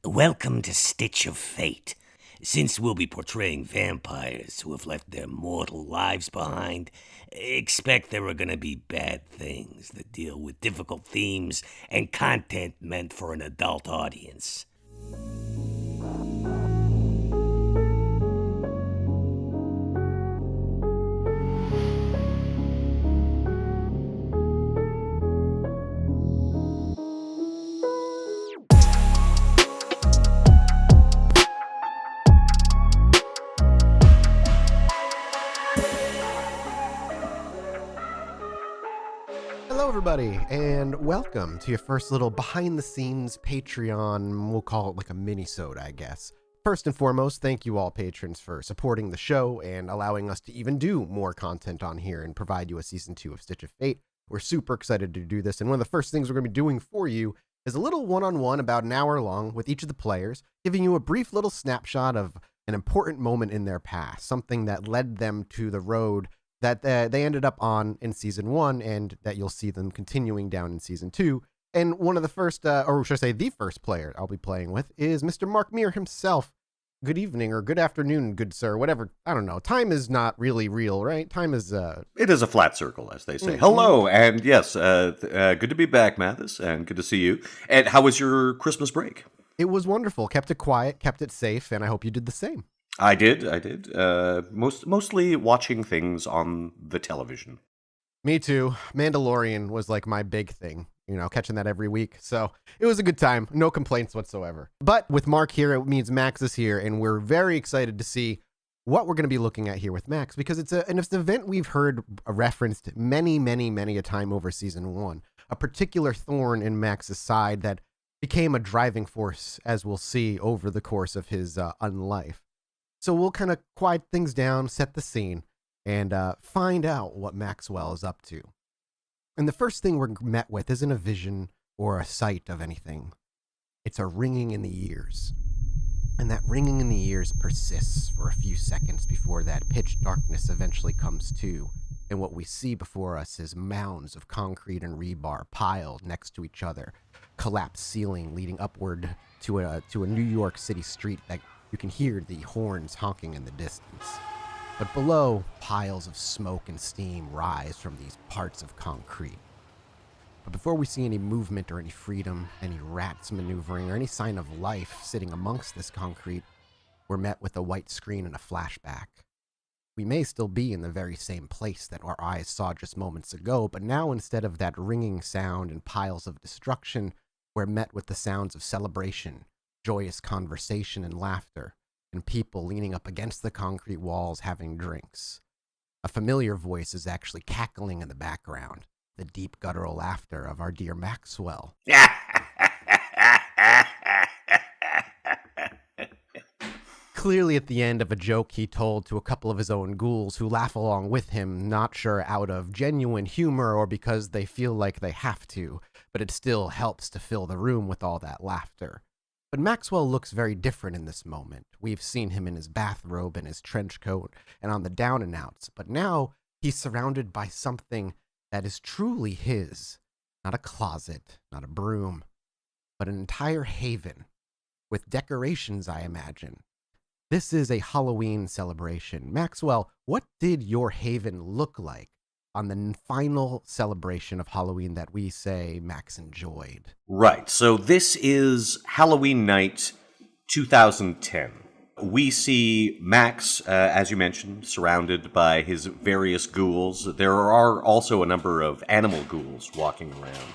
Welcome to Stitch of Fate. Since we'll be portraying vampires who have left their mortal lives behind, expect there are gonna be bad things that deal with difficult themes and content meant for an adult audience. Hello everybody, and welcome to your first little behind-the-scenes Patreon, we'll call it like a mini-sode, I guess. First and foremost, thank you all patrons for supporting the show and allowing us to even do more content on here and provide you a Season 2 of Stitch of Fate. We're super excited to do this, and one of the first things we're going to be doing for you is a little one-on-one about an hour long with each of the players, giving you a brief little snapshot of an important moment in their past, something that led them to the road that they ended up on in Season 1 and that you'll see them continuing down in Season 2. And one of the first, or should I say the first player I'll be playing with is Mr. Mark Meer himself. Good evening or good afternoon, good sir, whatever. I don't know. Time is not really real, right? Time is... It is a flat circle, as they say. Hello, and yes, good to be back, Mathas, and good to see you. And how was your Christmas break? It was wonderful. Kept it quiet, kept it safe, and I hope you did the same. I did. Mostly watching things on the television. Me too. Mandalorian was like my big thing, catching that every week. So it was a good time. No complaints whatsoever. But with Mark here, it means Max is here, and we're very excited to see what we're going to be looking at here with Max, because it's an event we've heard referenced many a time over Season 1. A particular thorn in Max's side that became a driving force, as we'll see over the course of his unlife. So we'll kind of quiet things down, set the scene, and find out what Maxwell is up to. And the first thing we're met with isn't a vision or a sight of anything. It's a ringing in the ears. And that ringing in the ears persists for a few seconds before that pitch darkness eventually comes to. And what we see before us is mounds of concrete and rebar piled next to each other. Collapsed ceiling leading upward to a New York City street that you can hear the horns honking in the distance. But below, piles of smoke and steam rise from these parts of concrete. But before we see any movement or any freedom, any rats maneuvering, or any sign of life sitting amongst this concrete, we're met with a white screen and a flashback. We may still be in the very same place that our eyes saw just moments ago, but now instead of that ringing sound and piles of destruction, we're met with the sounds of celebration, joyous conversation and laughter, and people leaning up against the concrete walls having drinks. A familiar voice is actually cackling in the background, the deep guttural laughter of our dear Maxwell. Clearly at the end of a joke he told to a couple of his own ghouls who laugh along with him, not sure out of genuine humor or because they feel like they have to, but it still helps to fill the room with all that laughter. But Maxwell looks very different in this moment. We've seen him in his bathrobe and his trench coat and on the down and outs, but now he's surrounded by something that is truly his. Not a closet, not a broom, but an entire haven with decorations, I imagine. This is a Halloween celebration. Maxwell, what did your haven look like on the final celebration of Halloween that we say Max enjoyed? Right, so this is Halloween night 2010. We see Max, as you mentioned, surrounded by his various ghouls. There are also a number of animal ghouls walking around.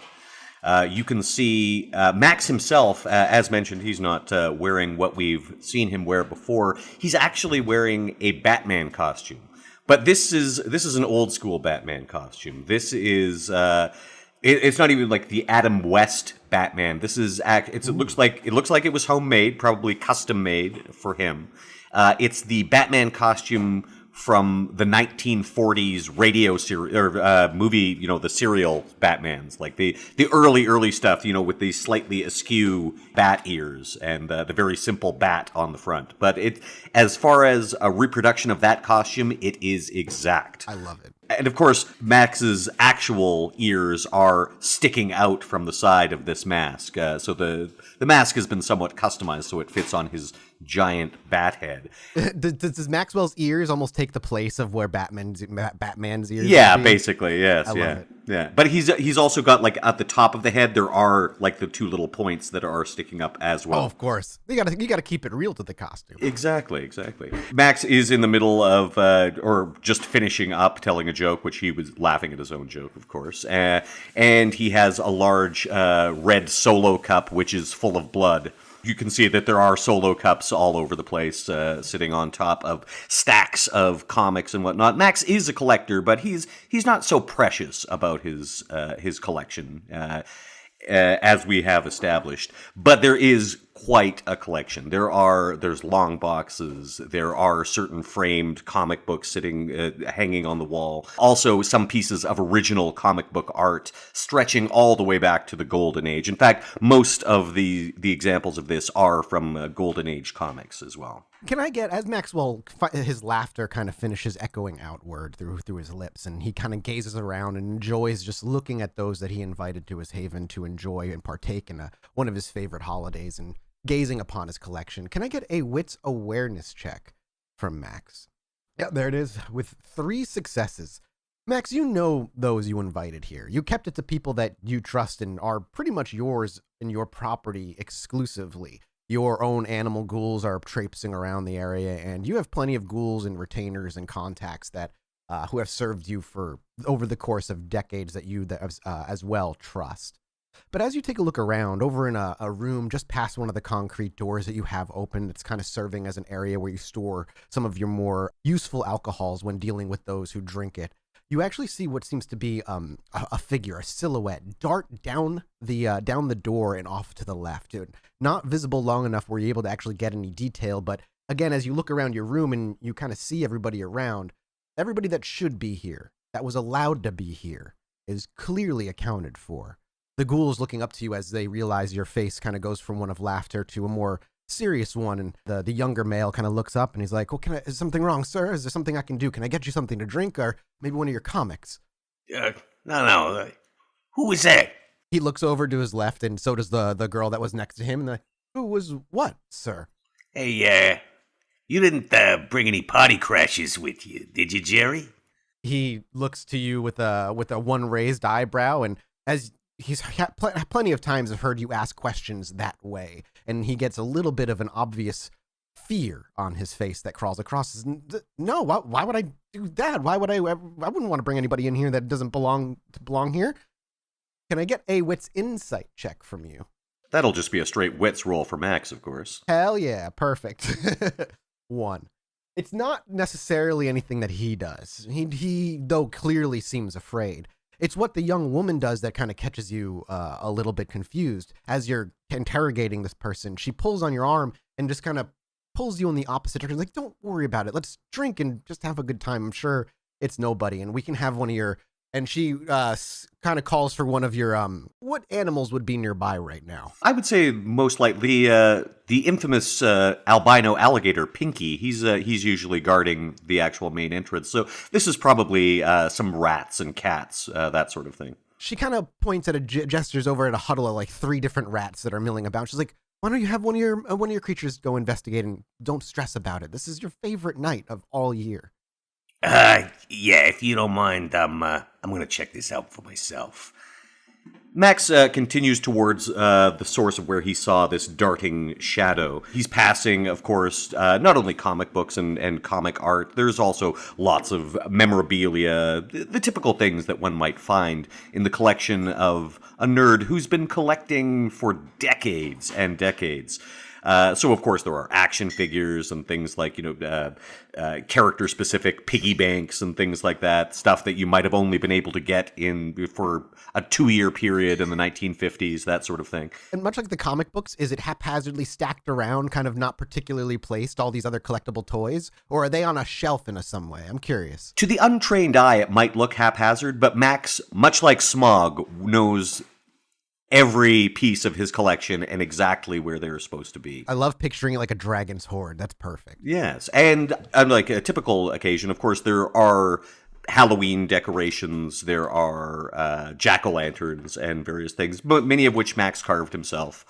You can see Max himself, as mentioned, he's not wearing what we've seen him wear before. He's actually wearing a Batman costume. But this is an old school Batman costume. This is it's not even like the Adam West Batman. This is it looks like it was homemade, probably custom made for him. It's the Batman costume from the 1940s radio movie, the serial Batmans, like the early stuff, with the slightly askew bat ears and the very simple bat on the front. But as far as a reproduction of that costume, it is exact. I love it. And of course, Max's actual ears are sticking out from the side of this mask. So the mask has been somewhat customized so it fits on his giant bat head. Does Maxwell's ears almost take the place of where Batman's ears? Yeah, would be? basically, yes. I love it. Yeah. But he's also got, like, at the top of the head, there are, like, the two little points that are sticking up as well. Oh, of course. You gotta keep it real to the costume. Exactly. Max is in the middle of, or just finishing up telling a joke, which he was laughing at his own joke, of course. And he has a large red Solo cup, which is full of blood. You can see that there are Solo cups all over the place, sitting on top of stacks of comics and whatnot. Max is a collector, but he's not so precious about his collection, as we have established. But there is quite a collection. There's long boxes. There are certain framed comic books sitting, hanging on the wall. Also, some pieces of original comic book art stretching all the way back to the Golden Age. In fact, most of the examples of this are from Golden Age comics as well. Can I get, as Maxwell, his laughter kind of finishes echoing outward through his lips, and he kind of gazes around and enjoys just looking at those that he invited to his haven to enjoy and partake in one of his favorite holidays, and gazing upon his collection. Can I get a wits awareness check from Max? Yeah, there it is, with 3 successes. Max, you know those you invited here. You kept it to people that you trust and are pretty much yours and your property exclusively. Your own animal ghouls are traipsing around the area, and you have plenty of ghouls and retainers and contacts that who have served you for over the course of decades that you as well trust. But as you take a look around, over in a room just past one of the concrete doors that you have open, that's kind of serving as an area where you store some of your more useful alcohols when dealing with those who drink it, you actually see what seems to be a figure, a silhouette, dart down the door and off to the left. Not visible long enough where you're able to actually get any detail, but again, as you look around your room and you kind of see everybody around, everybody that should be here, that was allowed to be here, is clearly accounted for. The ghouls looking up to you as they realize your face kind of goes from one of laughter to a more serious one, and the younger male kind of looks up and he's like, well, is something wrong, sir? Is there something I can do? Can I get you something to drink, or maybe one of your comics? No. Who was that? He looks over to his left, and so does the girl that was next to him. And who was what, sir? Hey, you didn't bring any party crashers with you, did you, Jerry? He looks to you with a one raised eyebrow, and as he's plenty of times have heard you ask questions that way, and he gets a little bit of an obvious fear on his face that crawls across. No, why would I do that? I wouldn't want to bring anybody in here that doesn't belong here. Can I get a wits insight check from you? That'll just be a straight wits roll for Max, of course. Hell yeah, perfect. 1. It's not necessarily anything that he does. He though clearly seems afraid. It's what the young woman does that kind of catches you a little bit confused. As you're interrogating this person, she pulls on your arm and just kind of pulls you in the opposite direction. Like, don't worry about it. Let's drink and just have a good time. I'm sure it's nobody, and we can have one of your... And she kind of calls for one of your... what animals would be nearby right now? I would say most likely the infamous albino alligator, Pinky. He's usually guarding the actual main entrance. So this is probably some rats and cats, that sort of thing. She kind of points at gestures over at a huddle of like 3 different rats that are milling about. She's like, why don't you have one of your creatures go investigate and don't stress about it? This is your favorite night of all year. Yeah, if you don't mind, I'm gonna check this out for myself. Max continues towards the source of where he saw this darting shadow. He's passing, of course, not only comic books and comic art, there's also lots of memorabilia, the typical things that one might find in the collection of a nerd who's been collecting for decades and decades. So, of course, there are action figures and things like, character-specific piggy banks and things like that, stuff that you might have only been able to get for a 2-year period in the 1950s, that sort of thing. And much like the comic books, is it haphazardly stacked around, kind of not particularly placed, all these other collectible toys? Or are they on a shelf in some way? I'm curious. To the untrained eye, it might look haphazard, but Max, much like Smog, knows every piece of his collection and exactly where they're supposed to be. I love picturing it like a dragon's hoard. That's perfect. Yes, and unlike a typical occasion, of course, there are Halloween decorations, there are jack-o'-lanterns and various things, but many of which Max carved himself,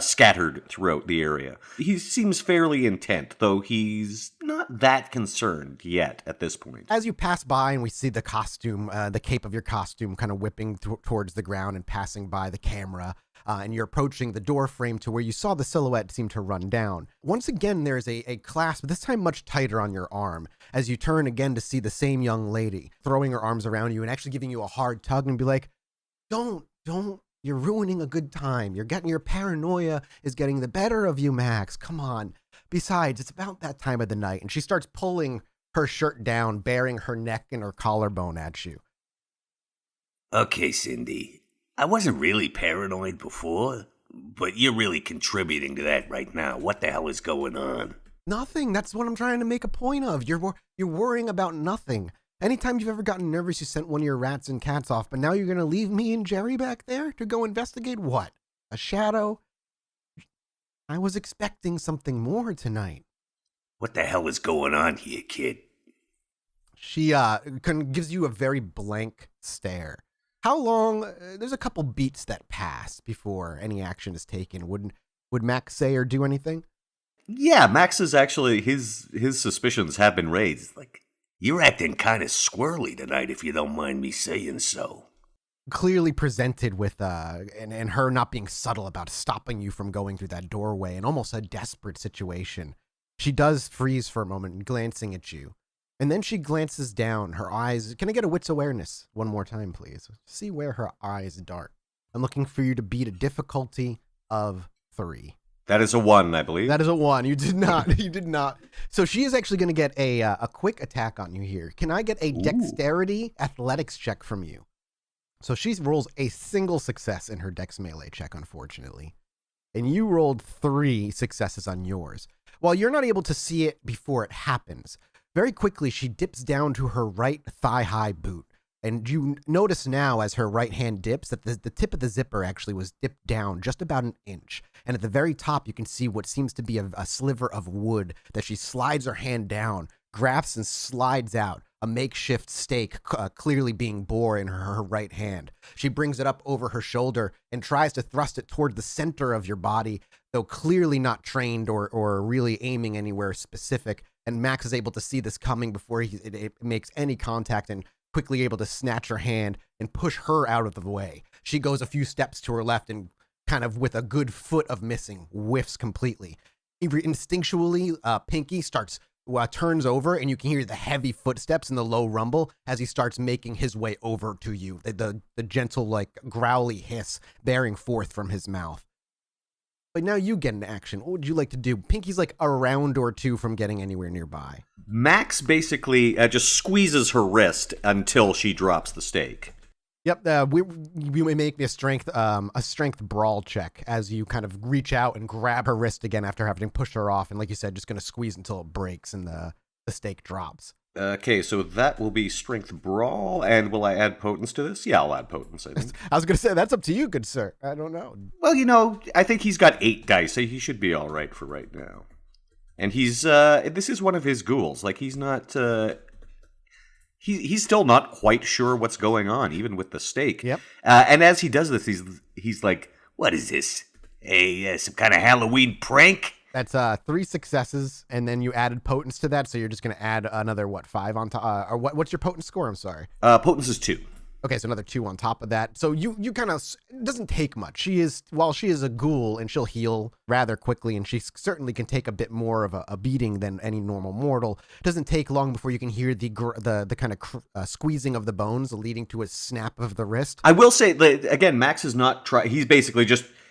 scattered throughout the area. He seems fairly intent, though he's not that concerned yet at this point. As you pass by and we see the costume, the cape of your costume kind of whipping towards the ground and passing by the camera, and you're approaching the door frame to where you saw the silhouette seem to run down. Once again, there's a clasp, this time much tighter on your arm, as you turn again to see the same young lady throwing her arms around you and actually giving you a hard tug and be like, don't, you're ruining a good time. Your paranoia is getting the better of you, Max. Come on. Besides, it's about that time of the night. And she starts pulling her shirt down, baring her neck and her collarbone at you. Okay, Cindy. I wasn't really paranoid before, but you're really contributing to that right now. What the hell is going on? Nothing. That's what I'm trying to make a point of. You're worrying about nothing. Anytime you've ever gotten nervous, you sent one of your rats and cats off, but now you're going to leave me and Jerry back there to go investigate what? A shadow? I was expecting something more tonight. What the hell is going on here, kid? She gives you a very blank stare. How long? There's a couple beats that pass before any action is taken. Would Max say or do anything? Yeah, Max is actually, his suspicions have been raised. Like, you're acting kind of squirrely tonight, if you don't mind me saying so. Clearly presented with, and her not being subtle about stopping you from going through that doorway and almost a desperate situation. She does freeze for a moment, glancing at you. And then she glances down, her eyes. Can I get a wits awareness one more time, please? See where her eyes dart. I'm looking for you to beat a difficulty of 3. That is a 1, I believe. That is a 1. You did not. You did not. So she is actually going to get a quick attack on you here. Can I get a dexterity athletics check from you? So she rolls a single success in her dex melee check, unfortunately. And you rolled 3 successes on yours. While you're not able to see it before it happens, very quickly she dips down to her right thigh-high boot. And you notice now as her right hand dips that the tip of the zipper actually was dipped down just about an inch. And at the very top, you can see what seems to be a sliver of wood that she slides her hand down, grasps and slides out, a makeshift stake clearly being bore in her right hand. She brings it up over her shoulder and tries to thrust it toward the center of your body, though clearly not trained or really aiming anywhere specific. And Max is able to see this coming before it makes any contact and quickly able to snatch her hand and push her out of the way. She goes a few steps to her left and kind of with a good foot of missing, whiffs completely. Instinctually, Pinky turns over and you can hear the heavy footsteps and the low rumble as he starts making his way over to you. The gentle, like, growly hiss bearing forth from his mouth. But now you get into action. What would you like to do? Pinky's like a round or 2 from getting anywhere nearby. Max basically just squeezes her wrist until she drops the stake. Yep, we may make a strength brawl check as you kind of reach out and grab her wrist again after having pushed her off. And like you said, just going to squeeze until it breaks and the stake drops. Okay, so that will be strength brawl, and will I add potence to this? Yeah, I'll add potence, I think. I was going to say, that's up to you, good sir. I don't know. Well, I think he's got 8 dice, so he should be all right for right now. And this is one of his ghouls. Like, he's not, he's still not quite sure what's going on, even with the stake. Yep. And as he does this, he's like, What is this? Some kind of Halloween prank? That's 3 successes, and then you added potence to that, so you're just going to add another, 5 on top? Or what's your potence score? I'm sorry. Potence is 2. Okay, so another 2 on top of that. So you kind of, it doesn't take much. While she is a ghoul, and she'll heal rather quickly, and she certainly can take a bit more of a beating than any normal mortal. It doesn't take long before you can hear the kind of squeezing of the bones, leading to a snap of the wrist. I will say, again, Max is not he's basically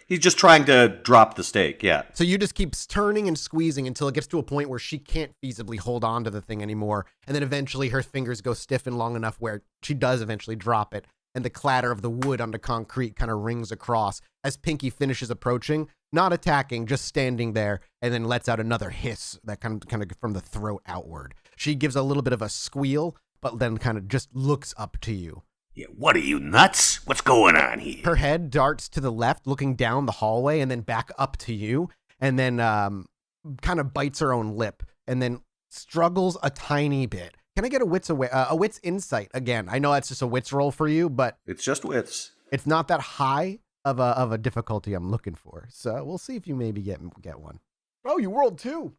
He's just trying to drop the stake, yeah. So you just keep turning and squeezing until it gets to a point where she can't feasibly hold on to the thing anymore. And then eventually her fingers go stiff and long enough where she does eventually drop it. And the clatter of the wood onto concrete kind of rings across as Pinky finishes approaching, not attacking, just standing there, and then lets out another hiss that kind of from the throat outward. She gives a little bit of a squeal, but then kind of just looks up to you. Yeah, what are you, nuts? What's going on here? Her head darts to the left, looking down the hallway, and then back up to you, and then kind of bites her own lip, and then struggles a tiny bit Can I get a wits insight again? I know that's just a wits roll for you, but It's just wits. it's not that high of a difficulty I'm looking for. So we'll see if you maybe get one. Oh, you rolled 2.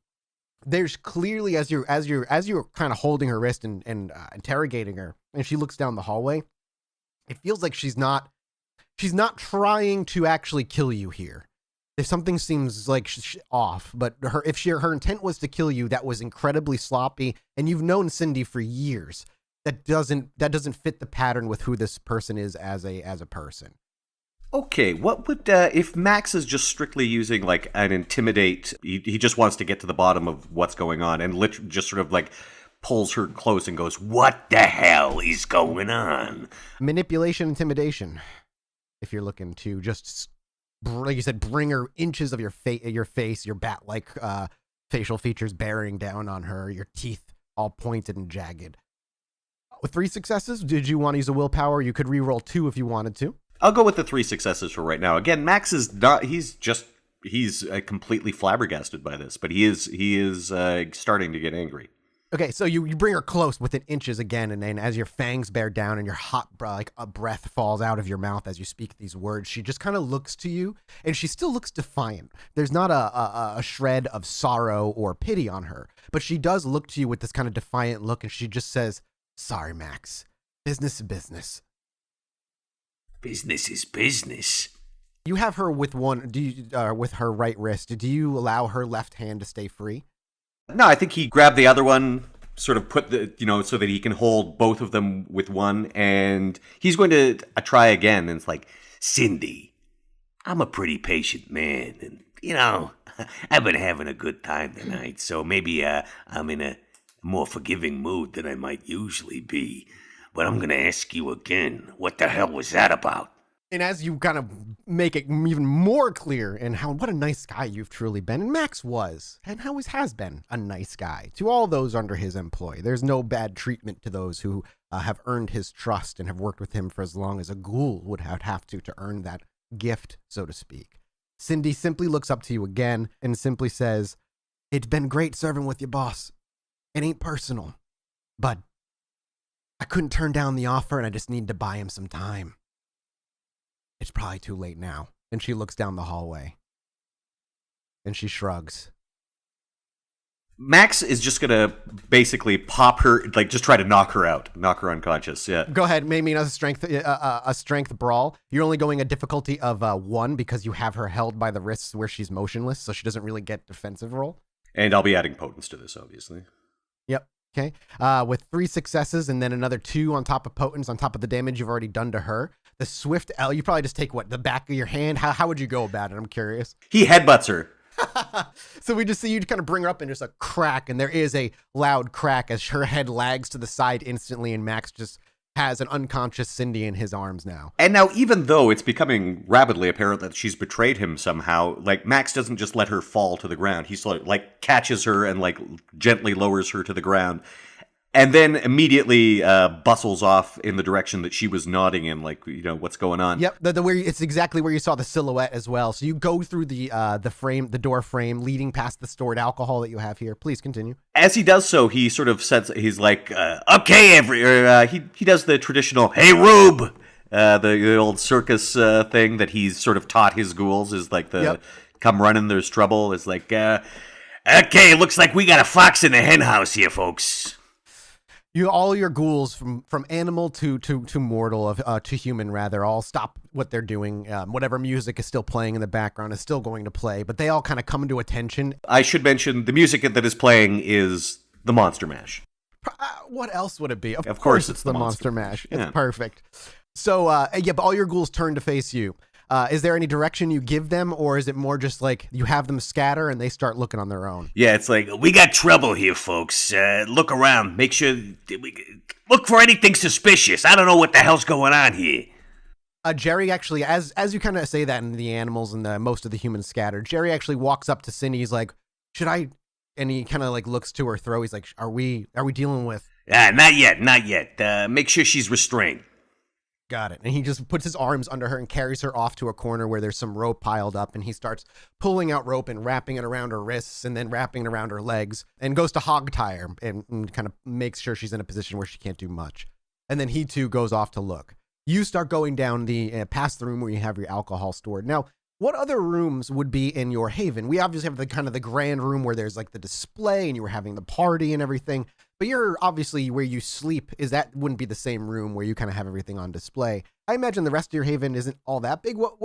There's clearly as you're kind of holding her wrist and interrogating her, and she looks down the hallway. It feels like she's not trying to actually kill you here. If something seems like off, but her intent was to kill you, that was incredibly sloppy, and you've known Cindy for years. That doesn't fit the pattern with who this person is as a person. Okay, what would if Max is just strictly using like an intimidate? He just wants to get to the bottom of what's going on, and literally just sort of like pulls her close and goes, "What the hell is going on?" Manipulation, intimidation. If you're looking to just, like you said, bring her inches of your face, your bat-like facial features bearing down on her, your teeth all pointed and jagged. With 3 successes, did you want to use a willpower? You could re-roll 2 if you wanted to. I'll go with the 3 successes for right now. Again, Max is not. He's completely flabbergasted by this, but he is starting to get angry. Okay, so you bring her close within inches again, and then as your fangs bear down and your hot a breath falls out of your mouth as you speak these words, she just kind of looks to you, and she still looks defiant. There's not a shred of sorrow or pity on her, but she does look to you with this kind of defiant look, and she just says, "Sorry, Max. Business is business." Business is business. You have her with with her right wrist. Do you allow her left hand to stay free? No, I think he grabbed the other one, sort of put so that he can hold both of them with one, and he's going to try again. And it's like, Cindy, I'm a pretty patient man, and, I've been having a good time tonight, so maybe I'm in a more forgiving mood than I might usually be. But I'm going to ask you again, what the hell was that about? And as you kind of make it even more clear and what a nice guy you've truly been, and Max was, and always has been a nice guy to all those under his employ. There's no bad treatment to those who have earned his trust and have worked with him for as long as a ghoul would have to earn that gift, so to speak. Cindy simply looks up to you again and simply says, "It's been great serving with you, boss. It ain't personal, but I couldn't turn down the offer, and I just needed to buy him some time. It's probably too late now." And she looks down the hallway. And she shrugs. Max is just gonna basically pop her, like just try to knock her out, knock her unconscious. Yeah. Go ahead. Maybe a strength brawl. You're only going a difficulty of 1 because you have her held by the wrists where she's motionless, so she doesn't really get defensive roll. And I'll be adding potence to this, obviously. Yep. Okay. With 3 successes and then another 2 on top of potence, on top of the damage you've already done to her. The swift L, you probably just take the back of your hand. How would you go about it? I'm curious. He headbutts her. So we just see you kind of bring her up and just a crack, and there is a loud crack as her head lags to the side instantly, and Max just has an unconscious Cindy in his arms now. And now, even though it's becoming rapidly apparent that she's betrayed him somehow, like, Max doesn't just let her fall to the ground. He sort of, like, catches her and, like, gently lowers her to the ground. And then immediately bustles off in the direction that she was nodding in, like, what's going on. Yep, it's exactly where you saw the silhouette as well. So you go through the door frame, leading past the stored alcohol that you have here. Please continue. As he does so, he sort of says, he's like, "Okay, he does the traditional, 'Hey, Rube!' The old circus thing that he's sort of taught his ghouls is like Yep. Come running, there's trouble. Is like, okay, looks like we got a fox in the hen house here, folks." All your ghouls from animal to mortal, to human rather, all stop what they're doing. Whatever music is still playing in the background is still going to play, but they all kind of come into attention. I should mention the music that is playing is the Monster Mash. What else would it be? Of course it's the Monster Mash. Yeah. It's perfect. So, but all your ghouls turn to face you. Is there any direction you give them, or is it more just like you have them scatter and they start looking on their own? Yeah, it's like, we got trouble here, folks. Look around. Make sure... Look for anything suspicious. I don't know what the hell's going on here. Jerry actually, as you kind of say that, and the animals and most of the humans scatter, Jerry actually walks up to Cindy. He's like, "Should I?" And he kind of like looks to her throat. He's like, "Are we dealing with?" Not yet. Make sure she's restrained. Got it. And he just puts his arms under her and carries her off to a corner where there's some rope piled up, and he starts pulling out rope and wrapping it around her wrists and then wrapping it around her legs and goes to hog tie her and kind of makes sure she's in a position where she can't do much. And then he too goes off to look. You start going down the past the room where you have your alcohol stored. Now, what other rooms would be in your haven? We obviously have the kind of the grand room where there's like the display and you were having the party and everything. But you're obviously where you sleep wouldn't be the same room where you kind of have everything on display. I imagine the rest of your haven isn't all that big. What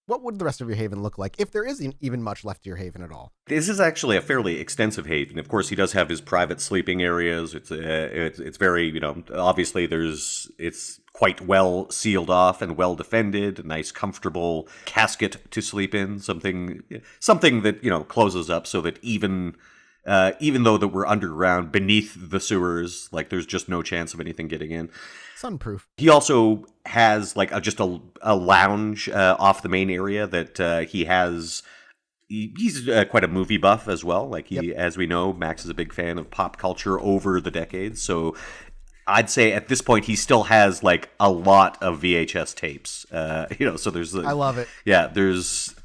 would the rest of your haven look like if there isn't even much left to your haven at all? This is actually a fairly extensive haven. Of course, he does have his private sleeping areas. It's very, obviously it's quite well sealed off and well defended. A nice, comfortable casket to sleep in. Something that closes up so that even though that we're underground beneath the sewers, like there's just no chance of anything getting in. Sunproof. He also has like just a lounge off the main area that he has. He's quite a movie buff as well. Like as we know, Max is a big fan of pop culture over the decades. So I'd say at this point he still has like a lot of VHS tapes. So there's. I love it. Yeah, there's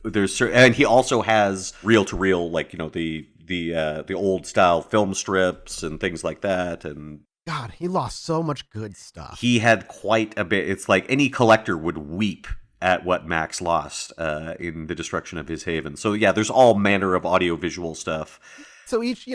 and he also has reel to reel, like the old style film strips and things like that. And God, he lost so much good stuff. He had quite a bit. It's like any collector would weep at what Max lost in the destruction of his haven. So yeah, there's all manner of audiovisual stuff. So each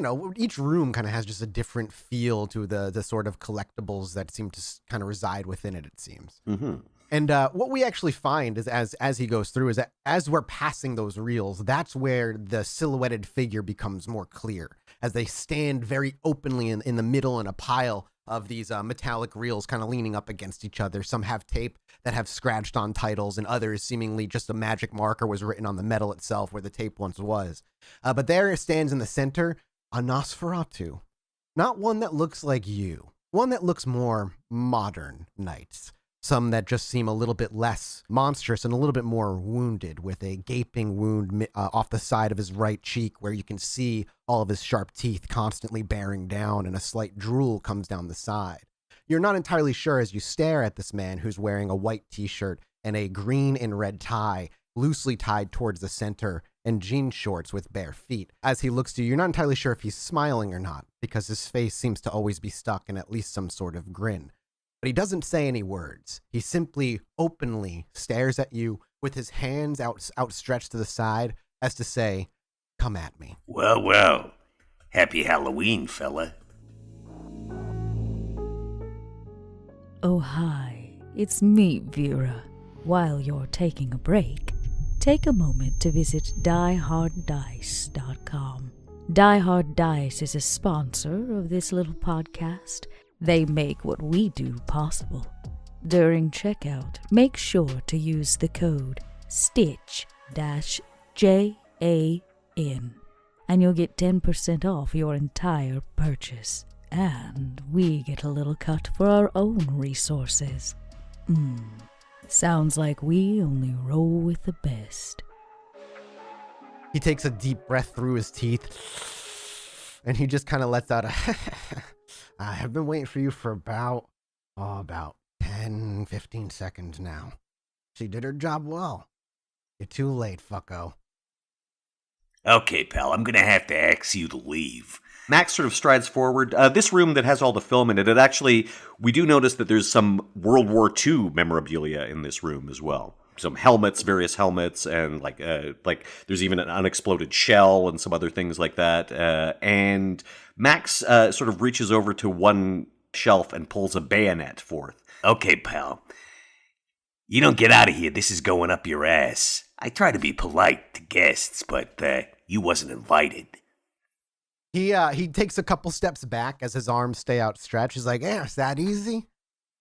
room kind of has just a different feel to the sort of collectibles that seem to kind of reside within it, it seems. Mm-hmm. And what we actually find is as he goes through is that as we're passing those reels, that's where the silhouetted figure becomes more clear as they stand very openly in the middle in a pile of these metallic reels kind of leaning up against each other. Some have tape that have scratched on titles, and others seemingly just a magic marker was written on the metal itself where the tape once was. But there stands in the center a Nosferatu. Not one that looks like you. One that looks more modern knights. Some that just seem a little bit less monstrous and a little bit more wounded, with a gaping wound off the side of his right cheek where you can see all of his sharp teeth constantly bearing down, and a slight drool comes down the side. You're not entirely sure as you stare at this man who's wearing a white t-shirt and a green and red tie loosely tied towards the center and jean shorts with bare feet. As he looks to you, you're not entirely sure if he's smiling or not, because his face seems to always be stuck in at least some sort of grin. But he doesn't say any words. He simply openly stares at you with his hands outstretched to the side as to say, "Come at me." Well. Happy Halloween, fella. Oh, hi. It's me, Vera. While you're taking a break, take a moment to visit dieharddice.com. Die Hard Dice is a sponsor of this little podcast. They make what we do possible. During checkout, make sure to use the code STITCH-JAN, and you'll get 10% off your entire purchase. And we get a little cut for our own resources. Sounds like we only roll with the best. He takes a deep breath through his teeth, and he just kind of lets out a I have been waiting for you for about 10, 15 seconds now. She did her job well. You're too late, fucko. Okay, pal, I'm gonna have to ask you to leave. Max sort of strides forward. This room that has all the film in it, we do notice that there's some World War II memorabilia in this room as well. Some helmets, various helmets, and like there's even an unexploded shell and some other things like that. And Max sort of reaches over to one shelf and pulls a bayonet forth. Okay, pal. You don't get out of here. This is going up your ass. I try to be polite to guests, but you wasn't invited. He takes a couple steps back as his arms stay outstretched. He's like, "Yeah, it's that easy?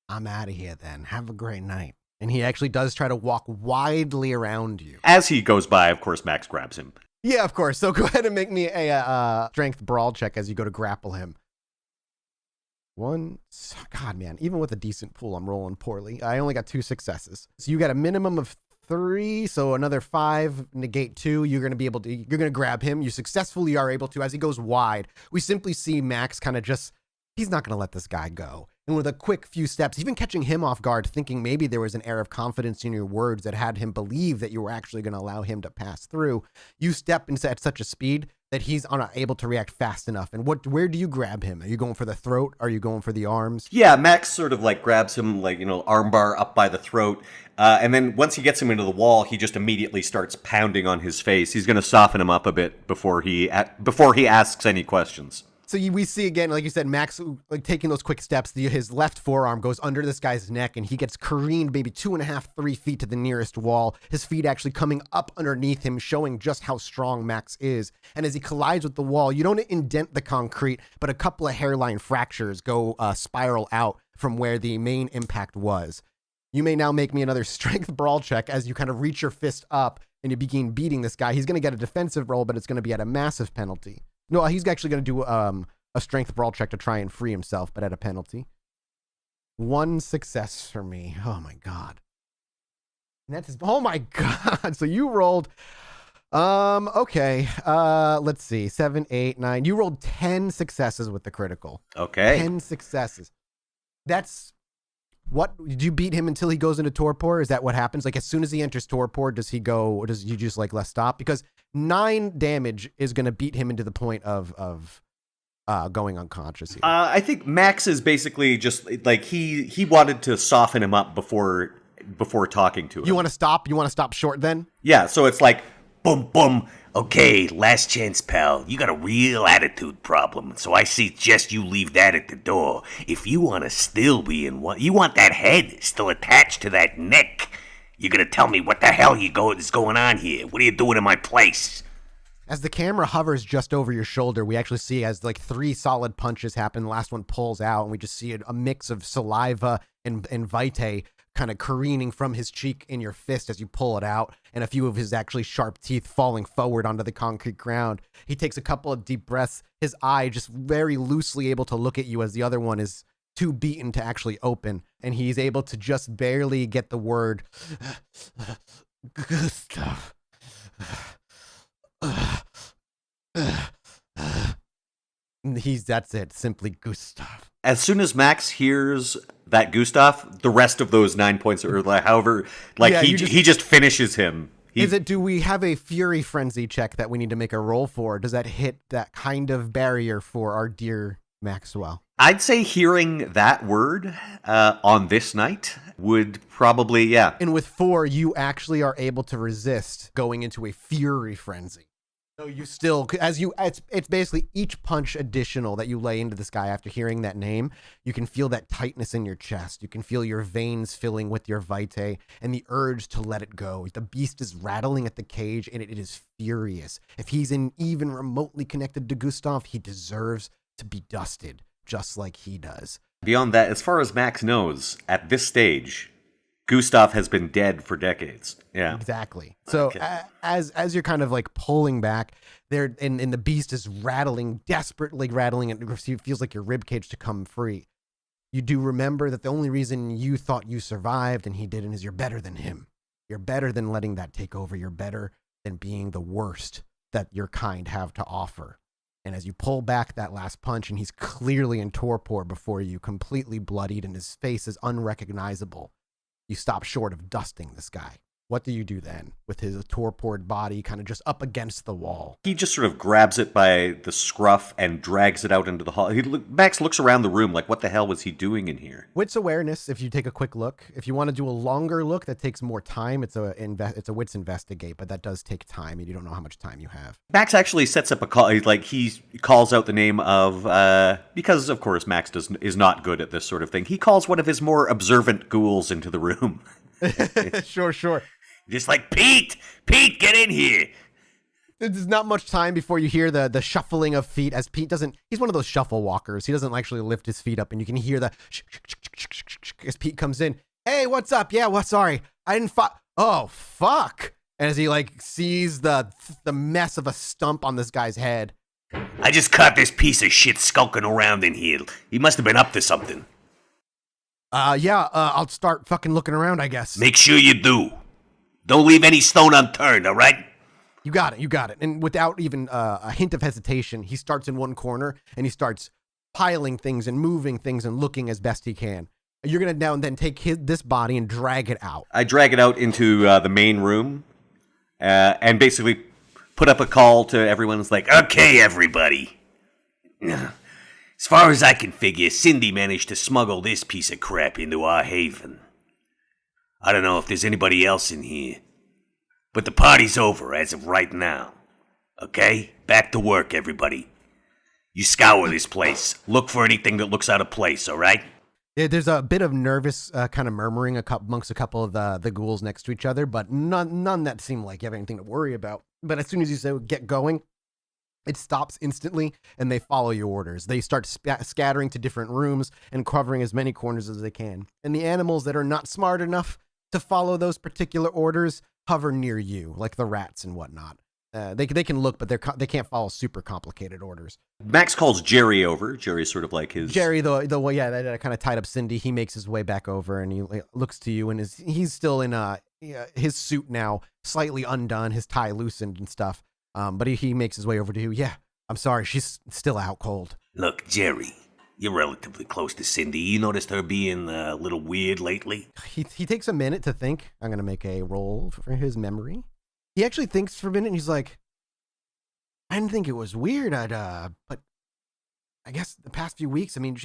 I'm out of here then. Have a great night." And he actually does try to walk widely around you. As he goes by, of course, Max grabs him. Yeah, of course. So go ahead and make me a strength brawl check as you go to grapple him. God, man, even with a decent pool, I'm rolling poorly. I only got 2 successes. So you got a minimum of 3, so another 5, negate 2. You're going to grab him. You successfully are able to, as he goes wide. We simply see Max kind of just he's not going to let this guy go. And with a quick few steps, even catching him off guard, thinking maybe there was an air of confidence in your words that had him believe that you were actually going to allow him to pass through, you step into at such a speed that he's unable to react fast enough. And where do you grab him? Are you going for the throat? Are you going for the arms? Yeah, Max sort of like grabs him, like, armbar up by the throat. And then once he gets him into the wall, he just immediately starts pounding on his face. He's going to soften him up a bit before he asks any questions. So we see again, like you said, Max like taking those quick steps. His left forearm goes under this guy's neck, and he gets careened maybe 2.5, 3 feet to the nearest wall. His feet actually coming up underneath him, showing just how strong Max is. And as he collides with the wall, you don't indent the concrete, but a couple of hairline fractures go spiral out from where the main impact was. You may now make me another strength brawl check as you kind of reach your fist up and you begin beating this guy. He's going to get a defensive roll, but it's going to be at a massive penalty. No, he's actually going to do a strength brawl check to try and free himself, but at a penalty. 1 success for me. Oh my God. And that's oh my God. So you rolled, okay. Let's see, 7, 8, 9. You rolled 10 successes with the critical. Okay. 10 successes. That's what, did you beat him until he goes into torpor? Is that what happens? Like as soon as he enters torpor, does he go, or does you just like let stop? Because 9 damage is going to beat him into the point of going unconscious here. I think Max is basically just like he wanted to soften him up before talking to him. You want to stop? You want to stop short then? Yeah, so it's like Boom, boom. Okay, last chance, pal. You got a real attitude problem, so I suggest you leave that at the door. If you want to still be in one, you want that head still attached to that neck. You're gonna tell me what the hell is going on here. What are you doing in my place? As the camera hovers just over your shoulder, we actually see as like 3 solid punches happen. The last one pulls out, and we just see a mix of saliva and vitae kind of careening from his cheek in your fist as you pull it out, and a few of his actually sharp teeth falling forward onto the concrete ground. He takes a couple of deep breaths, his eye just very loosely able to look at you as the other one is too beaten to actually open, and he's able to just barely get the word Gustav. That's it, simply Gustav. As soon as Max hears that Gustav, the rest of those 9 points, or like, however, like yeah, he just finishes him. Do we have a fury frenzy check that we need to make a roll for? Does that hit that kind of barrier for our dear Maxwell? I'd say hearing that word on this night would probably, yeah. And with 4, you actually are able to resist going into a fury frenzy. So you still, it's basically each punch additional that you lay into this guy after hearing that name, you can feel that tightness in your chest. You can feel your veins filling with your vitae and the urge to let it go. The beast is rattling at the cage and it is furious. If he's even remotely connected to Gustav, he deserves to be dusted just like he does. Beyond that, as far as Max knows, at this stage, Gustav has been dead for decades. Yeah, exactly. So okay. As you're kind of like pulling back there, and the beast is rattling, desperately rattling, and it feels like your ribcage to come free. You do remember that the only reason you thought you survived and he didn't is you're better than him. You're better than letting that take over. You're better than being the worst that your kind have to offer. And as you pull back that last punch, and he's clearly in torpor before you, completely bloodied, and his face is unrecognizable, you stop short of dusting this guy. What do you do then with his torpored body kind of just up against the wall? He just sort of grabs it by the scruff and drags it out into the hall. Max looks around the room like, what the hell was he doing in here? Wits awareness, if you take a quick look. If you want to do a longer look, that takes more time. It's a wits investigate, but that does take time, and you don't know how much time you have. Max actually sets up a call. Like, he calls out the name of, because, of course, Max is not good at this sort of thing. He calls one of his more observant ghouls into the room. Sure. Just like, Pete, get in here. There's not much time before you hear the shuffling of feet as Pete he's one of those shuffle walkers. He doesn't actually lift his feet up, and you can hear the as Pete comes in. Hey, what's up? Yeah, sorry. I didn't oh, fuck. And as he like sees the mess of a stump on this guy's head. I just caught this piece of shit skulking around in here. He must have been up to something. I'll start fucking looking around, I guess. Make sure you do. Don't leave any stone unturned, all right? You got it. And without even a hint of hesitation, he starts in one corner and he starts piling things and moving things and looking as best he can. You're going to now and then take this body and drag it out. I drag it out into the main room and basically put up a call to everyone. It's like, Okay, everybody. As far as I can figure, Cindy managed to smuggle this piece of crap into our haven. I don't know if there's anybody else in here, but the party's over as of right now. Okay? Back to work, everybody. You scour this place. Look for anything that looks out of place, all right? Yeah, there's a bit of nervous kind of murmuring amongst a couple of the ghouls next to each other, but none that seem like you have anything to worry about. But as soon as you say get going, it stops instantly, and they follow your orders. They start scattering to different rooms and covering as many corners as they can. And the animals that are not smart enough to follow those particular orders hover near you, like the rats and whatnot. They can look, but they can't follow super complicated orders. Max calls Jerry over. Jerry's sort of like his... Jerry, the way, yeah, that kind of tied up Cindy. He makes his way back over, and he looks to you, and he's still in his suit now, slightly undone, his tie loosened and stuff. But he makes his way over to you. Yeah, I'm sorry, she's still out cold. Look, Jerry, you're relatively close to Cindy. You noticed her being a little weird lately? He takes a minute to think. I'm going to make a roll for his memory. He actually thinks for a minute, and he's like, I didn't think it was weird. But I guess the past few weeks, I mean,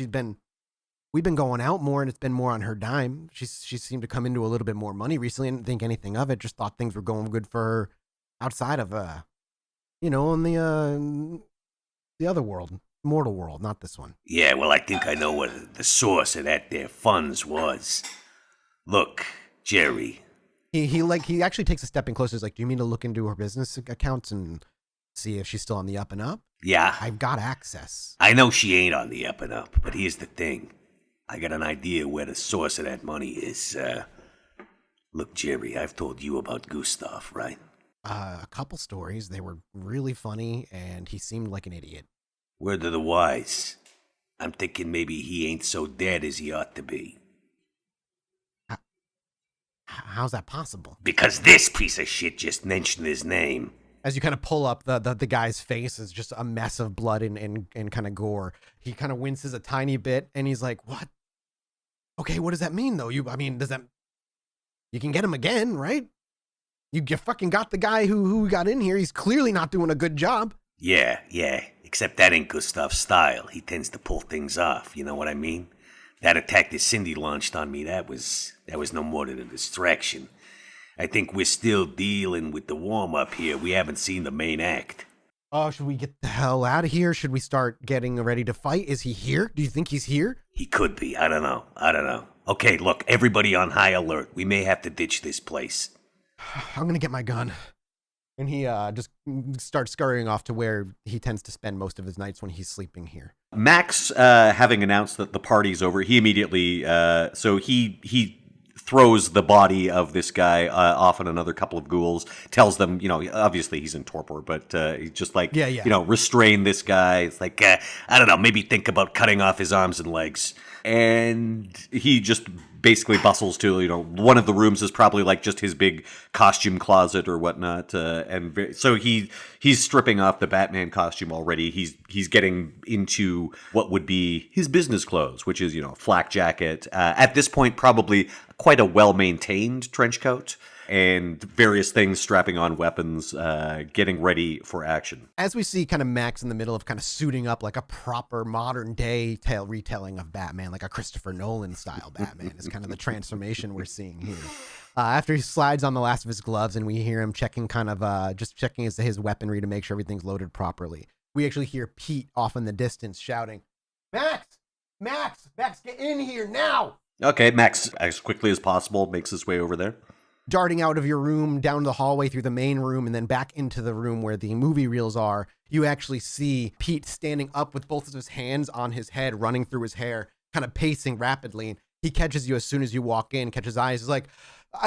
we've been going out more, and it's been more on her dime. She seemed to come into a little bit more money recently. I didn't think anything of it. Just thought things were going good for her outside of, in the other world, mortal world, not this one. Yeah, well, I think I know what the source of that there funds was. Look, Jerry. He actually takes a step in closer. He's like, do you mean to look into her business accounts and see if she's still on the up and up? Yeah. I've got access. I know she ain't on the up and up, but here's the thing. I got an idea where the source of that money is. Look, Jerry, I've told you about Gustav, right? A couple stories. They were really funny, and he seemed like an idiot. Word to the wise. I'm thinking maybe he ain't so dead as he ought to be. How's that possible? Because this piece of shit just mentioned his name. As you kind of pull up, the guy's face is just a mess of blood and kind of gore. He kind of winces a tiny bit, and he's like, what? Okay, what does that mean, though? You can get him again, right? You fucking got the guy who got in here. He's clearly not doing a good job. Yeah. Except that ain't Gustav's style. He tends to pull things off, you know what I mean? That attack that Cindy launched on me, that was no more than a distraction. I think we're still dealing with the warm-up here. We haven't seen the main act. Oh, should we get the hell out of here? Should we start getting ready to fight? Is he here? Do you think he's here? He could be. I don't know. Okay, look, everybody on high alert. We may have to ditch this place. I'm going to get my gun. And he just starts scurrying off to where he tends to spend most of his nights when he's sleeping here. Max, having announced that the party's over, he immediately, so he throws the body of this guy off on another couple of ghouls, tells them, obviously he's in torpor, but he's just like, restrain this guy. It's like, I don't know, maybe think about cutting off his arms and legs. And he just basically bustles to, one of the rooms is probably like just his big costume closet or whatnot. So he's stripping off the Batman costume already. He's getting into what would be his business clothes, which is, flak jacket. At this point, probably quite a well-maintained trench coat. And various things, strapping on weapons, getting ready for action. As we see kind of Max in the middle of kind of suiting up like a proper modern day retelling of Batman, like a Christopher Nolan style Batman is kind of the transformation we're seeing here. After he slides on the last of his gloves and we hear him checking just checking his weaponry to make sure everything's loaded properly. We actually hear Pete off in the distance shouting, Max, get in here now. Okay, Max, as quickly as possible, makes his way over there. Darting out of your room, down the hallway through the main room, and then back into the room where the movie reels are, you actually see Pete standing up with both of his hands on his head, running through his hair, kind of pacing rapidly. He catches you as soon as you walk in, catches eyes. He's like,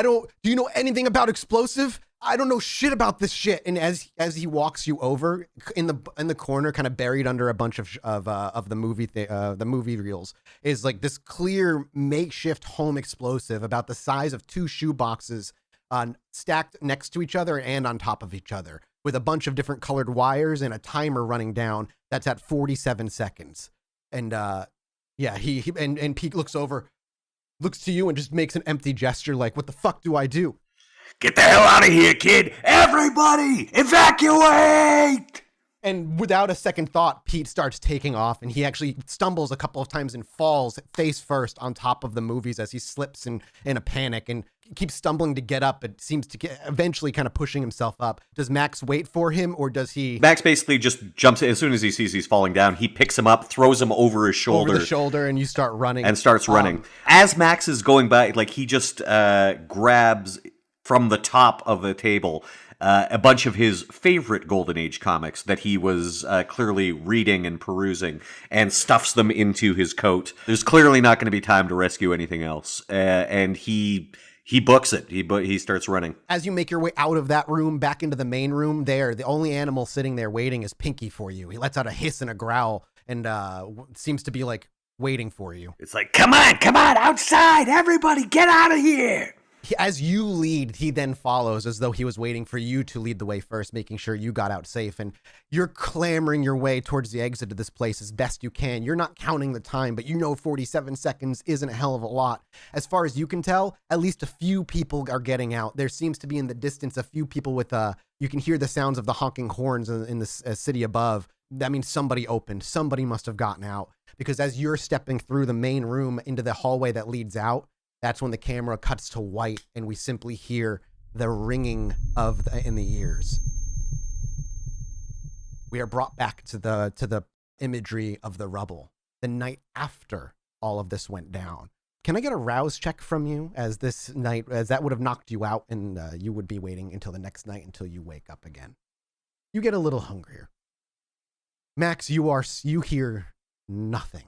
do you know anything about explosive? I don't know shit about this shit. And as he walks you over in the corner, kind of buried under a bunch of the movie reels, is like this clear makeshift home explosive about the size of 2 shoe boxes, stacked next to each other and on top of each other, with a bunch of different colored wires and a timer running down that's at 47 seconds. And and Pete looks over, looks to you and just makes an empty gesture like, what the fuck do I do? Get the hell out of here, kid! Everybody, evacuate! And without a second thought, Pete starts taking off, and he actually stumbles a couple of times and falls face first on top of the movies as he slips in a panic and keeps stumbling to get up. It seems to get eventually kind of pushing himself up. Does Max wait for him, or does he? Max basically just jumps as soon as he sees he's falling down. He picks him up, throws him over his shoulder. Over the shoulder, and you start running. And starts running. As Max is going by, like he just grabs from the top of the table a bunch of his favorite Golden Age comics that he was clearly reading and perusing, and stuffs them into his coat. There's clearly not going to be time to rescue anything else, and he books it. He starts running. As you make your way out of that room, back into the main room, the only animal sitting there waiting is Pinky for you. He lets out a hiss and a growl, and seems to be like waiting for you. It's like, come on, outside, everybody, get out of here! As you lead, he then follows as though he was waiting for you to lead the way first, making sure you got out safe. And you're clambering your way towards the exit of this place as best you can. You're not counting the time, but you know 47 seconds isn't a hell of a lot. As far as you can tell, at least a few people are getting out. There seems to be in the distance a few people with you can hear the sounds of the honking horns in the city above. That means somebody opened. Somebody must have gotten out. Because as you're stepping through the main room into the hallway that leads out, that's when the camera cuts to white and we simply hear the ringing in the ears. We are brought back to the imagery of the rubble, the night after all of this went down. Can I get a rouse check from you as that would have knocked you out, and you would be waiting until the next night until you wake up again? You get a little hungrier. Max, you hear nothing.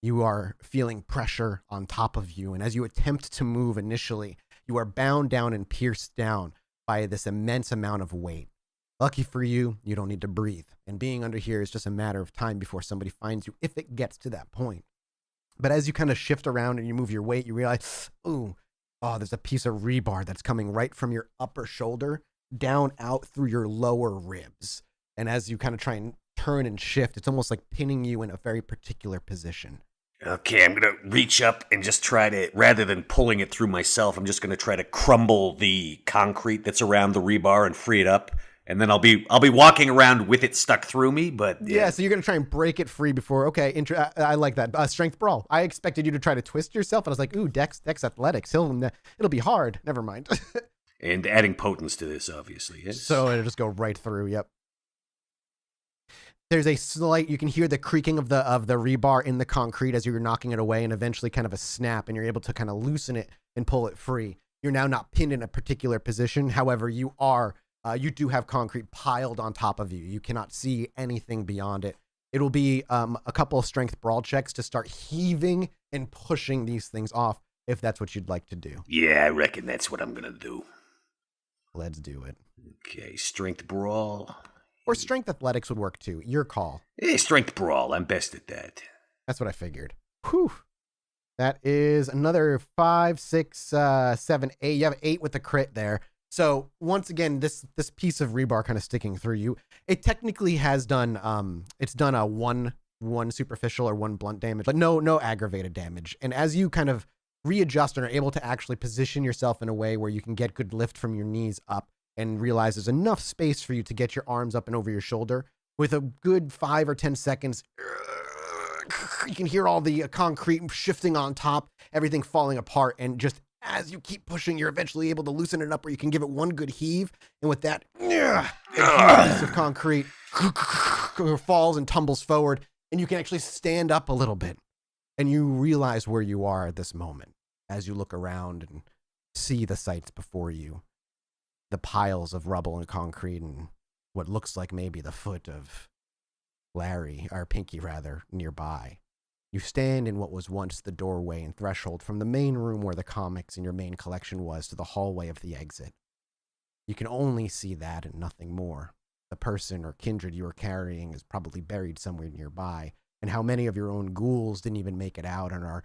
You are feeling pressure on top of you, and as you attempt to move initially, you are bound down and pierced down by this immense amount of weight. Lucky for you, you don't need to breathe, and being under here is just a matter of time before somebody finds you, if it gets to that point. But as you kind of shift around and you move your weight, you realize, there's a piece of rebar that's coming right from your upper shoulder down out through your lower ribs. And as you kind of try and turn and shift, it's almost like pinning you in a very particular position. Okay, I'm gonna reach up and just try to, rather than pulling it through myself, I'm just gonna try to crumble the concrete that's around the rebar and free it up. And then I'll be walking around with it stuck through me, but yeah. So you're gonna try and break it free before. Okay, I like that. Strength brawl. I expected you to try to twist yourself, and I was like, ooh, Dex athletics. It'll be hard. Never mind. And adding potence to this, obviously. Yes. So it'll just go right through. Yep. There's a slight, you can hear the creaking of the rebar in the concrete as you're knocking it away, and eventually kind of a snap, and you're able to kind of loosen it and pull it free. You're now not pinned in a particular position. However, you do have concrete piled on top of you. You cannot see anything beyond it. It'll be a couple of strength brawl checks to start heaving and pushing these things off, if that's what you'd like to do. Yeah, I reckon that's what I'm gonna do. Let's do it. Okay, strength brawl. Or strength athletics would work too. Your call. Strength brawl. I'm best at that. That's what I figured. Whew. That is another 5, 6, 7, 8. You have 8 with the crit there. So once again, this piece of rebar kind of sticking through you. It technically has done it's done a one superficial or 1 blunt damage, but no aggravated damage. And as you kind of readjust and are able to actually position yourself in a way where you can get good lift from your knees up, and realize there's enough space for you to get your arms up and over your shoulder. With a good 5 or 10 seconds, you can hear all the concrete shifting on top, everything falling apart, and just as you keep pushing, you're eventually able to loosen it up where you can give it one good heave, and with that, a huge piece of concrete falls and tumbles forward, and you can actually stand up a little bit, and you realize where you are at this moment as you look around and see the sights before you. The piles of rubble and concrete and what looks like maybe the foot of Pinky nearby. You stand in what was once the doorway and threshold from the main room where the comics in your main collection was to the hallway of the exit. You can only see that and nothing more. The person or kindred you are carrying is probably buried somewhere nearby, and how many of your own ghouls didn't even make it out and are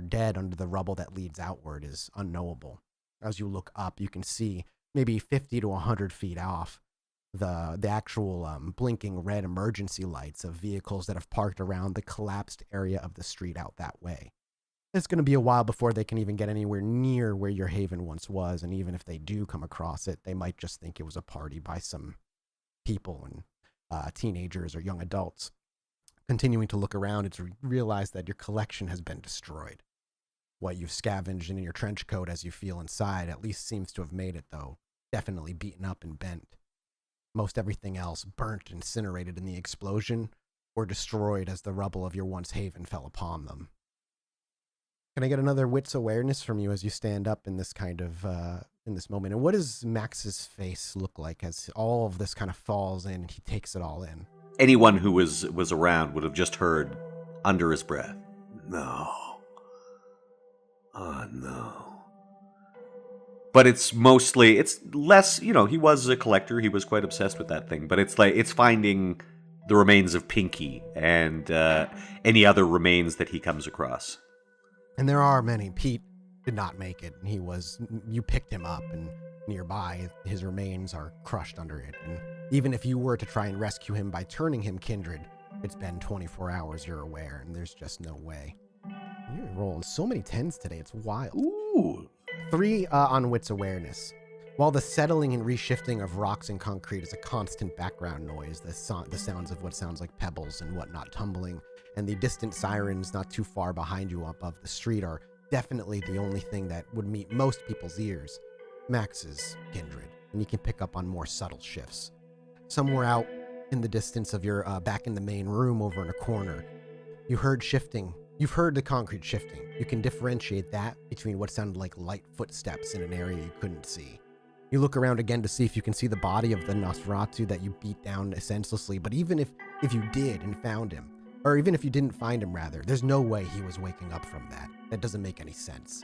dead under the rubble that leads outward is unknowable. As you look up, you can see maybe 50 to 100 feet off the actual blinking red emergency lights of vehicles that have parked around the collapsed area of the street out that way. It's going to be a while before they can even get anywhere near where your haven once was, and even if they do come across it, they might just think it was a party by some people and teenagers or young adults. Continuing to look around, it's realized that your collection has been destroyed. What you've scavenged in your trench coat as you feel inside at least seems to have made it, though. Definitely beaten up and bent. Most everything else burnt and incinerated in the explosion or destroyed as the rubble of your once haven fell upon them. Can I get another wits awareness from you as you stand up in this kind of, in this moment? And what does Max's face look like as all of this kind of falls in and he takes it all in? Anyone who was around would have just heard under his breath, No. Oh, no. but it's less, he was a collector, he was quite obsessed with that thing, but it's finding the remains of Pinky and any other remains that he comes across. And there are many. Pete did not make it. You picked him up, and nearby his remains are crushed under it. And even if you were to try and rescue him by turning him kindred, it's been 24 hours, you're aware, and there's just no way. You're rolling so many 10s today, it's wild. Ooh. 3 on wits awareness. While the settling and reshifting of rocks and concrete is a constant background noise, the sounds of what sounds like pebbles and whatnot tumbling, and the distant sirens not too far behind you above the street are definitely the only thing that would meet most people's ears. Max is kindred, and you can pick up on more subtle shifts. Somewhere out in the distance of your back in the main room over in a corner, you heard shifting. You've heard the concrete shifting. You can differentiate that between what sounded like light footsteps in an area you couldn't see. You look around again to see if you can see the body of the Nosferatu that you beat down senselessly, but even if you did and found him, or even if you didn't find him rather, there's no way he was waking up from that. That doesn't make any sense.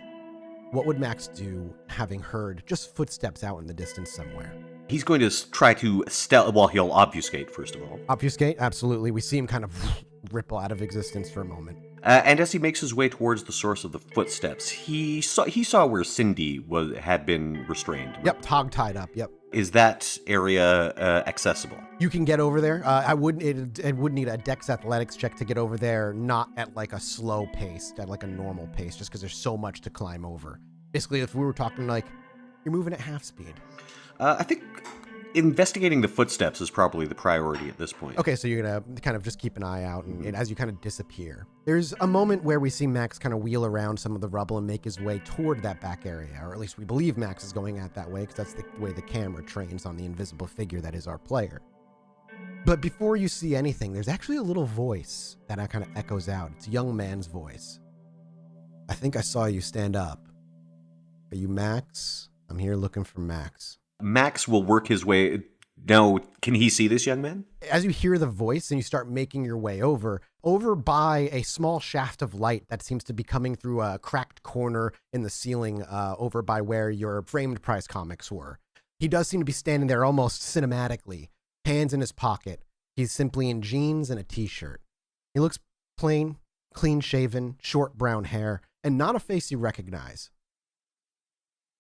What would Max do having heard just footsteps out in the distance somewhere? He's going to try to he'll obfuscate, first of all. Obfuscate? Absolutely. We see him kind of ripple out of existence for a moment. And as he makes his way towards the source of the footsteps, he saw where Cindy had been restrained. Yep, hog-tied up, yep. Is that area accessible? You can get over there. It would need a Dex Athletics check to get over there, not at like a slow pace, at like a normal pace, just because there's so much to climb over. Basically, if we were talking like, you're moving at half speed. I think investigating the footsteps is probably the priority at this point. Okay, so you're going to kind of just keep an eye out and as you kind of disappear. There's a moment where we see Max kind of wheel around some of the rubble and make his way toward that back area, or at least we believe Max is going out that way because that's the way the camera trains on the invisible figure that is our player. But before you see anything, there's actually a little voice that kind of echoes out. It's a young man's voice. I think I saw you stand up. Are you Max? I'm here looking for Max. Max will work his way. Now, can he see this young man? As you hear the voice and you start making your way over by a small shaft of light that seems to be coming through a cracked corner in the ceiling over by where your framed prize comics were. He does seem to be standing there almost cinematically, hands in his pocket. He's simply in jeans and a t-shirt. He looks plain, clean-shaven, short brown hair, and not a face you recognize.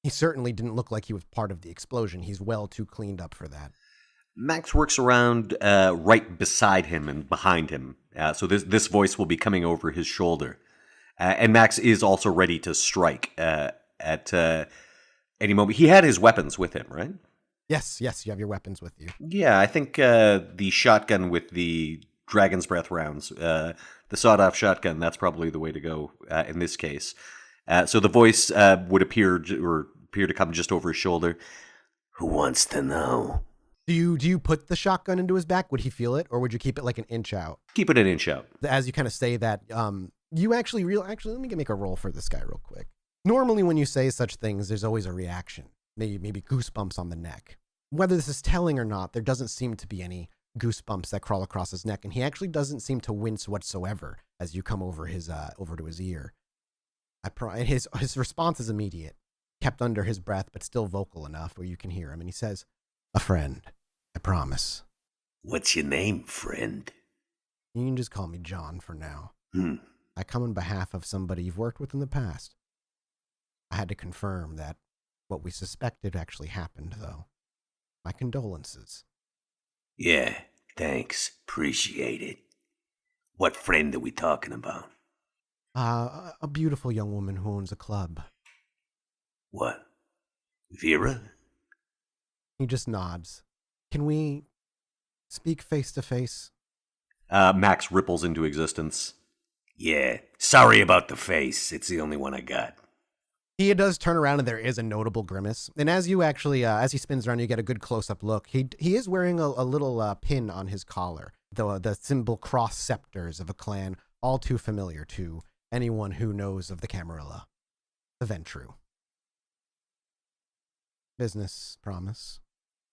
He certainly didn't look like he was part of the explosion. He's well too cleaned up for that. Max works around right beside him and behind him. So this voice will be coming over his shoulder. And Max is also ready to strike at any moment. He had his weapons with him, right? Yes, you have your weapons with you. Yeah, I think the shotgun with the Dragon's Breath rounds, the sawed-off shotgun, that's probably the way to go in this case. So the voice would appear to come just over his shoulder. Who wants to know? Do you put the shotgun into his back? Would he feel it, or would you keep it like an inch out? Keep it an inch out. As you kind of say that, you actually, let me make a roll for this guy real quick. Normally when you say such things, there's always a reaction. Maybe goosebumps on the neck. Whether this is telling or not, there doesn't seem to be any goosebumps that crawl across his neck, and he actually doesn't seem to wince whatsoever as you come over to his ear. His response is immediate, kept under his breath, but still vocal enough where you can hear him. And he says, "A friend, I promise." What's your name, friend? You can just call me John for now. Hmm. I come on behalf of somebody you've worked with in the past. I had to confirm that what we suspected actually happened, though. My condolences. Yeah, thanks. Appreciate it. What friend are we talking about? A beautiful young woman who owns a club. What? Vera? He just nods. Can we speak face to face? Max ripples into existence. Yeah, sorry about the face. It's the only one I got. He does turn around and there is a notable grimace. And as you actually, as he spins around, you get a good close-up look. He is wearing a little pin on his collar. The symbol cross scepters of a clan, all too familiar to anyone who knows of the Camarilla. The Ventru. Business promise.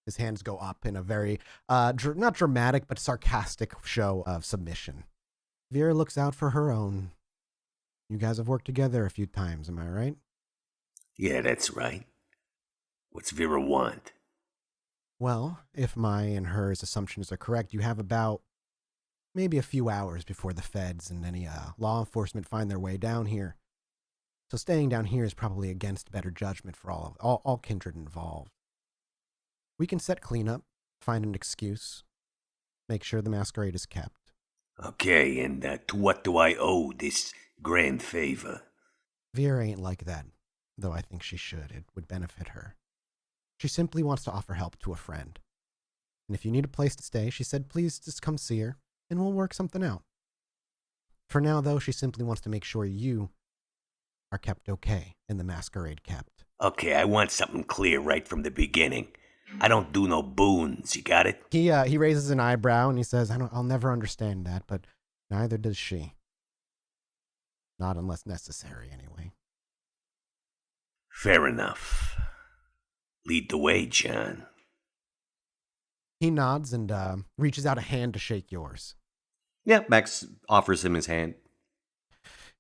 His hands go up in a very, not dramatic, but sarcastic show of submission. Vera looks out for her own. You guys have worked together a few times, am I right? Yeah, that's right. What's Vera want? Well, if my and hers assumptions are correct, you have about maybe a few hours before the feds and any law enforcement find their way down here. So staying down here is probably against better judgment for all kindred involved. We can set cleanup, find an excuse, make sure the masquerade is kept. Okay, and to what do I owe this grand favor? Vera ain't like that, though I think she should. It would benefit her. She simply wants to offer help to a friend. And if you need a place to stay, she said, please just come see her, and we'll work something out. For now, though, she simply wants to make sure you are kept okay and the masquerade kept. Okay, I want something clear right from the beginning. I don't do no boons, you got it? He raises an eyebrow and he says, I'll never understand that, but neither does she. Not unless necessary, anyway. Fair enough. Lead the way, John. He nods and reaches out a hand to shake yours. Yeah, Max offers him his hand.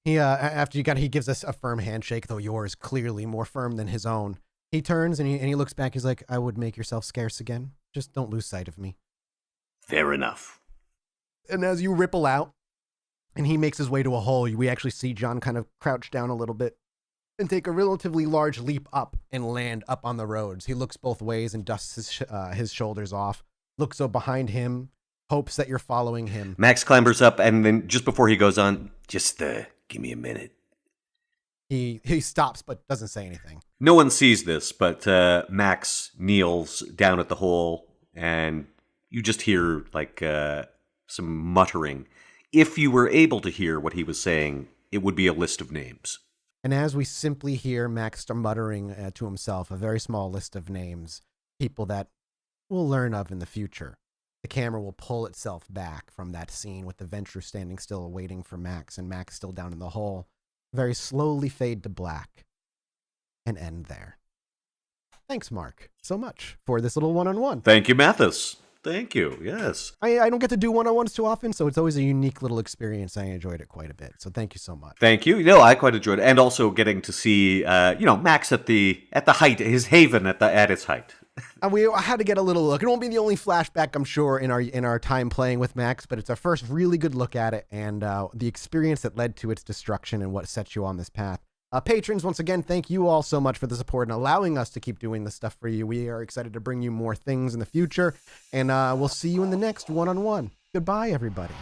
He he gives us a firm handshake, though yours clearly more firm than his own. He turns and he looks back. He's like, I would make yourself scarce again. Just don't lose sight of me. Fair enough. And as you ripple out and he makes his way to a hole, we actually see John kind of crouch down a little bit and take a relatively large leap up and land up on the roads. He looks both ways and dusts his shoulders off, looks up behind him, hopes that you're following him. Max clambers up, and then just before he goes on, Just give me a minute. He stops but doesn't say anything. no one sees this, but Max kneels down at the hole, and you just hear like some muttering. If you were able to hear what he was saying, it would be a list of names. And as we simply hear Max start muttering to himself, a very small list of names, people that we'll learn of in the future, the camera will pull itself back from that scene with the Ventru standing still waiting for Max and Max still down in the hole, very slowly fade to black and end there. Thanks, Mark, so much for this little one-on-one. Thank you, Mathas. Thank you, yes. I don't get to do one-on-ones too often, so it's always a unique little experience. I enjoyed it quite a bit, so thank you so much. Thank you. No, I quite enjoyed it. And also getting to see, Max at the height, his haven at its height. I had to get a little look. It won't be the only flashback, I'm sure, in our time playing with Max, but it's our first really good look at it and the experience that led to its destruction and what set you on this path. Patrons, once again, thank you all so much for the support and allowing us to keep doing this stuff for you. We are excited to bring you more things in the future, and we'll see you in the next one-on-one. Goodbye, everybody.